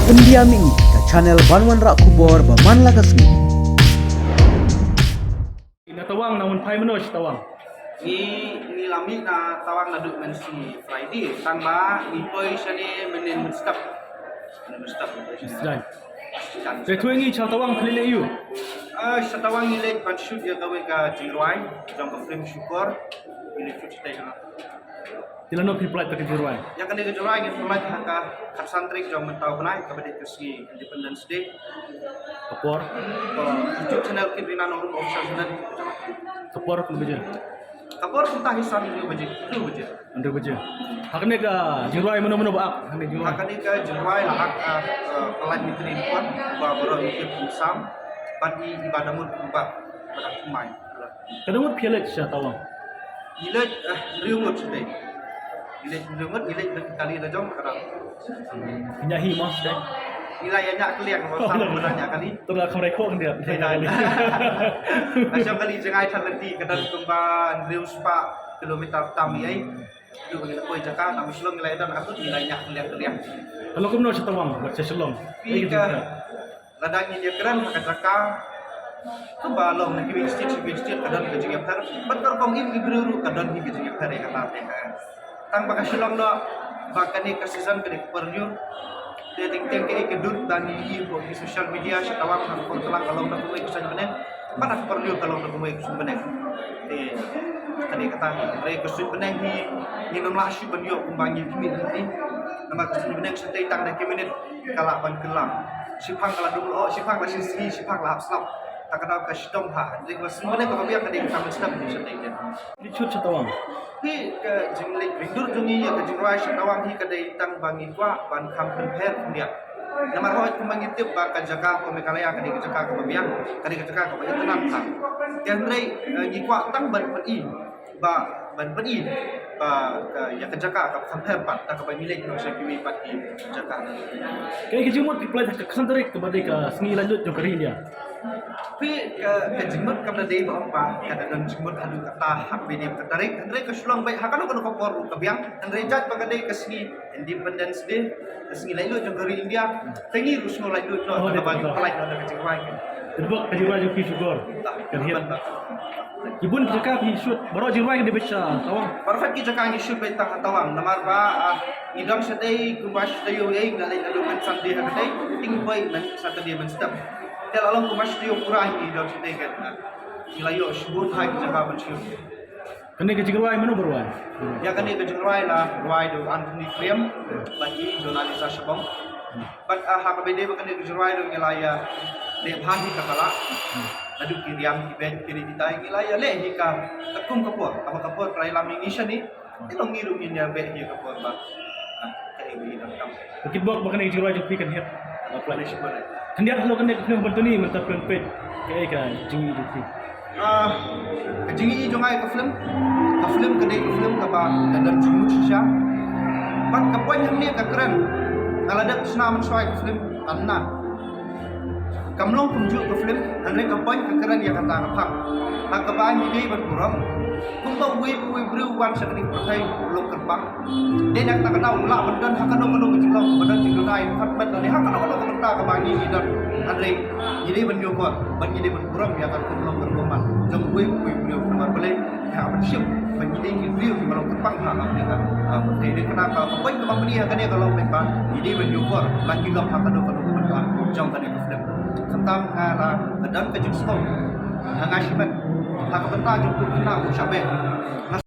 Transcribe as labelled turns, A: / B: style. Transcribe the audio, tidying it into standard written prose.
A: Pendiami ke channel Banwan Rak Kubor Baman Lagasmi.
B: Natawang namun pai menos tawang.
C: Ni lami na tawang na duk men si Friday tangba ni poi sane menen mustap.
B: Islam. Betuengi chau tawang pelile you.
C: Sa tawang ni lek pan shoot ya gawe ka Jirwai jang ka film syukur ni shoot station.
B: Tilano people like ke Jirwai.
C: Ya kan ni Jirwai ni pulai ka kat santri jang mentau kenai ka bade ke si Independence Day.
B: Kapor,
C: Ko YouTube channel ke Rina Nurul Official channel.
B: kapor ke beje.
C: Kapor pun tak hisan ni baje. Tu baje.
B: Under beje. Hakne ka Jirwai mana baak. Hakne Jirwai.
C: Akan ni ka Jirwai lah hak pelat mitri kuat ba boro YouTube pusam bagi ibadah mud ba pada kumai.
B: Kadang pialet sya tawang.
C: Ilet riungut sedai. Ilet riungut ilet kali dah jom kadang.
B: Penyahi mas deh.
C: Nilai banyak keliang masa banyak kali.
B: Tengah kamera kau dia.
C: Macam kali jengai talenti kadang kemban riung sepak kilometer tam ai. Itu bagi koi jaka nak Muslim nilai dan aku nilainya keliang.
B: Kalau kau menos tawang buat seselong.
C: Pika ladang ini keren hak jaka tu balong nak bistit kadang ke jengai par. Betul kong ini beruru kadang ini jengai par kata teh. Tang bakas silong do bakani ke season ke perju. Dia ting-ting ke kedut bagi di social media setawang nak telang kalau nak buat kesan benar. Mana perlu kalau nak buat kesan benar. Tadi kata mereka kesan benar ni nomlah si benyo kumbangi kimi ni. Nama kesan benar setai tang dah kimi kalau ban kelam. Sipang kalau dulu sipang masih sini sipang lah selap. Tak kena kasih domha. Jadi kesan benar kalau biar kena kami sedap ni setai dia.
B: Ni cut tawang.
C: Hi ke jinglik rindur jungi ya ke jingrai setawang hi ke daitang bangi kwa ban kampen per dia. Nama roh itu mengitip bakal jaga ko mekalaya ke jaga ko biang ke jaga ko itu nanti. Yang rei ngikwa tang ban peni ban peni ke ya ke jaga ko kampen pat tak ke milik no sekiwi pat di jaga.
B: Kayak kejumut people like ke santarik kepada ke sengi lanjut jom kari dia.
C: Tapi ke jimut kepada dia apa kadang jimut adu kata hak bini ketarik Andre ke sulung baik hakano kono kopor ke biang Andre jat pada dia ke sini Independence Day ke sini lalu jengari India tengi rusno lalu no bagi pelai no ke jengwai
B: Tebak ke Jirwai juki syukur. Kerhiat. Ibun kita pi shoot baru Jirwai ke dibaca tawang.
C: perfect kita kan isu betang tawang namar ba idam sedai kumbas dayo ai lalu men sandi hakadai tingbai men saturday men step Tel alam kumas dia kurang ni dalam sini kan. Nilai syukur hai jaga bersih.
B: Kena ke Jirwai mana berwai.
C: Ya kan ni kejuruai lah, ruai do Anthony Frame bagi jurnalis Sabang. But hak bede bukan ni kejuruai do nilai de bhahi kepala. Lalu kiriam kibet kiri kita nilai le hika takum kapur. Apa kapur perai lam Indonesia ni? Itu ngirum ni dia bet dia kapur ba. Kayak begini dalam.
B: Kibok bahkan ke Jirwai juki kan hiat.
C: Apply syukur.
B: Kendia kalau kena kena bertuni mentap pet kayak kan jingi juki.
C: Kejingi jongai ke film kedai ke film ke ba dan jumut sisa. Pat kapoin yang ni ke keren. Kalau ada senam mensuai ke film tanah. Kamlong punjuk ke film, ane kapoin ke keren yang kata kapak. Hak kapan ini berkurang. Kumba we bru wan sekali pertai belum kerbang. Dia nak tak tahu lah bendan hak kano kejilong bendan jilong lain hak bendan hak kano kenta ke bagi dan ane jadi benjokor ban jadi berkurang dia akan belum berkoman. Jom we bru nomor boleh hak bersiap bagi dia review di malam kerbang hak dia kan. Dia kena kapoin ke bang dia kan dia kalau memang jadi benjokor lagi long hak kano bendan jom tadi ke film. Tentang dan kejut stop. Hangashiman hak benta jumpa kena syabek